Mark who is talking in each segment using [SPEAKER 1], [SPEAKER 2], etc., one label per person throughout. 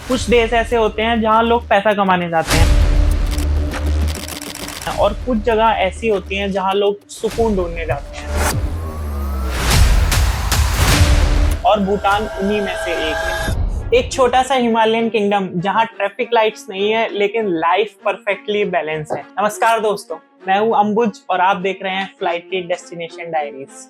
[SPEAKER 1] कुछ देश ऐसे होते हैं जहाँ लोग पैसा कमाने जाते हैं और कुछ जगह ऐसी होती हैं जहाँ लोग सुकून ढूंढने जाते हैं, और भूटान उन्हीं में से एक है। एक छोटा सा हिमालयन किंगडम जहाँ ट्रैफिक लाइट्स नहीं है लेकिन लाइफ परफेक्टली बैलेंस है। नमस्कार दोस्तों, मैं हूँ अंबुज और आप देख रहे हैं Flighty destination diaries.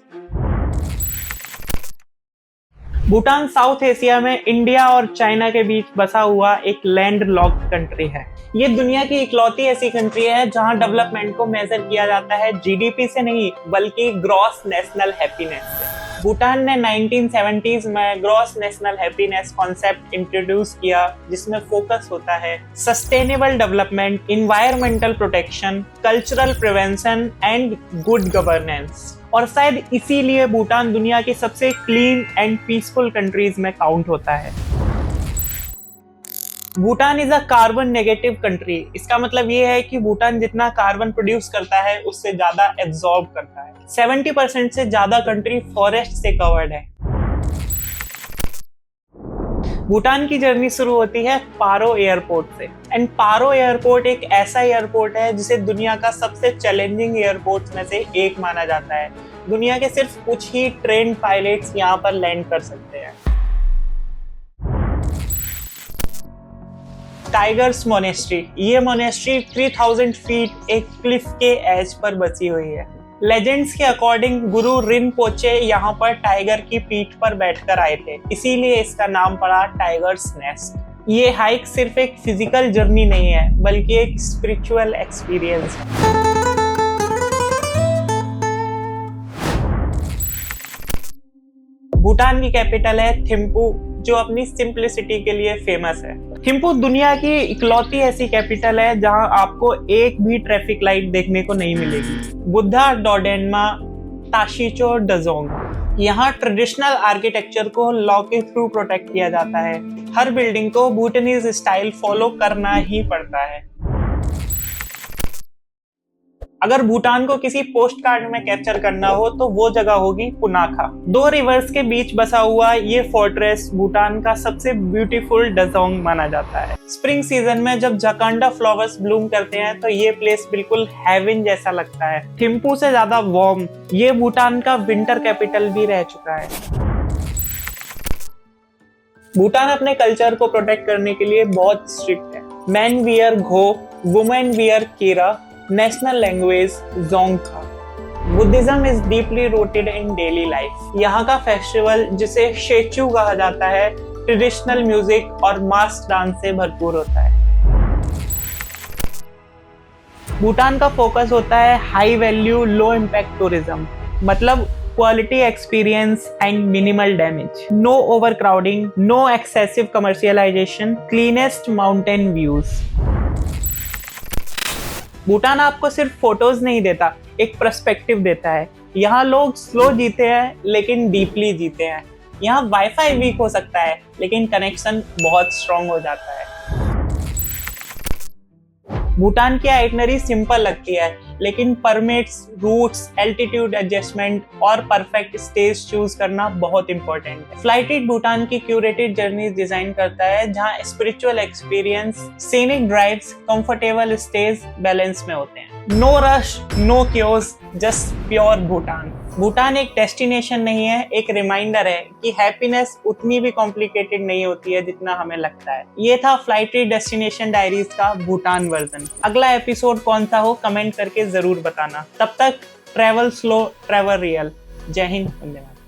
[SPEAKER 1] Bhutan South Asia में इंडिया और चाइना के बीच बसा हुआ एक लैंड लॉक्ड कंट्री है। ये दुनिया की इकलौती ऐसी कंट्री है जहां डेवलपमेंट को मेजर किया जाता है जीडीपी से नहीं बल्कि ग्रॉस नेशनल हैप्पीनेस से। भूटान ने 1970s में gross national happiness concept introduce किया, जिसमें फोकस होता है sustainable development, environmental protection, cultural prevention and good governance. और शायद इसीलिए भूटान दुनिया की सबसे क्लीन एंड पीसफुल कंट्रीज में काउंट होता है। Bhutan is a carbon negative country. इसका मतलब ये है कि भूटान जितना कार्बन प्रोड्यूस करता है उससे ज्यादा एब्जॉर्ब करता है। 70% से ज्यादा कंट्री फॉरेस्ट से कवर्ड है। भूटान की जर्नी शुरू होती है पारो एयरपोर्ट से। एंड पारो एयरपोर्ट एक ऐसा एयरपोर्ट है जिसे दुनिया का सबसे चैलेंजिंग एयरपोर्ट में से एक माना जाता है। दुनिया के सिर्फ कुछ ही ट्रेन पायलट्स यहाँ पर लैंड कर सकते हैं। टाइगर्स मोनेस्ट्री, ये मोनेस्ट्री 3000 फीट एक क्लिफ के एज पर बसी हुई है। लेजेंड्स के अकॉर्डिंग गुरु रिनपोचे यहाँ पर टाइगर की पीठ पर बैठकर आए थे, इसीलिए इसका नाम पड़ा टाइगर्स नेस्ट। ये हाइक सिर्फ एक फिजिकल जर्नी नहीं है बल्कि एक स्पिरिचुअल एक्सपीरियंस है। भूटान की कैपिटल है थिम्पू, जो अपनी सिंप्लिसिटी के लिए फेमस है। थिम्पू दुनिया की इकलौती ऐसी कैपिटल है जहां आपको एक भी ट्रैफिक लाइट देखने को नहीं मिलेगी। बुद्धा डोडेनमा ताशिचो डजोंग। यहाँ ट्रेडिशनल आर्किटेक्चर को लॉ के थ्रू प्रोटेक्ट किया जाता है। हर बिल्डिंग को भूटानीज स्टाइल फॉलो करना ही पड़ता है। अगर भूटान को किसी पोस्ट कार्ड में कैप्चर करना हो तो वो जगह होगी पुनाखा। 2 रिवर्स के बीच बसा हुआ ये फोर्ट्रेस भूटान का सबसे ब्यूटीफुल डजोंग माना जाता है। स्प्रिंग सीजन में जब जकांडा फ्लावर्स ब्लूम करते हैं तो ये प्लेस बिल्कुल हेवन जैसा लगता है। थिम्पू से ज्यादा वार्म ये भूटान का विंटर कैपिटल भी रह चुका है। भूटान अपने कल्चर को प्रोटेक्ट करने के लिए बहुत स्ट्रिक्ट है। मैन वियर घो, women wear Kira, national language Dzongkha. Buddhism is deeply rooted in daily life. यहाँ का फेस्टिवल जिसे शेचू कहा जाता है ट्रेडिशनल म्यूजिक और मास डांस से भरपूर होता है। भूटान का फोकस होता है high value low impact tourism, मतलब quality experience and minimal damage. No overcrowding, no excessive commercialisation, cleanest mountain views. Bhutan आपको सिर्फ फोटोज नहीं देता, एक पर्सपेक्टिव देता है। यहाँ लोग स्लो जीते हैं लेकिन डीपली जीते हैं। यहाँ वाईफाई वीक हो सकता है लेकिन कनेक्शन बहुत स्ट्रॉन्ग हो जाता है। भूटान की आइटनरी सिंपल लगती है लेकिन परमिट्स, रूट्स, एल्टीट्यूड एडजस्टमेंट और परफेक्ट स्टेज चूज करना बहुत इंपॉर्टेंट है। फ्लाइटेड भूटान की क्यूरेटेड जर्नी डिजाइन करता है जहां spiritual experience, scenic drives, comfortable stage balance में होते हैं। No rush, no chaos, just pure Bhutan. Bhutan एक डेस्टिनेशन नहीं है, एक रिमाइंडर है कि हैप्पीनेस उतनी भी कॉम्प्लिकेटेड नहीं होती है जितना हमें लगता है। ये था फ्लाइटी डेस्टिनेशन डायरीज का भूटान वर्जन। अगला एपिसोड कौन सा हो कमेंट करके जरूर बताना। तब तक ट्रैवल स्लो, ट्रैवल रियल। जय हिंद, वंदे मातरम।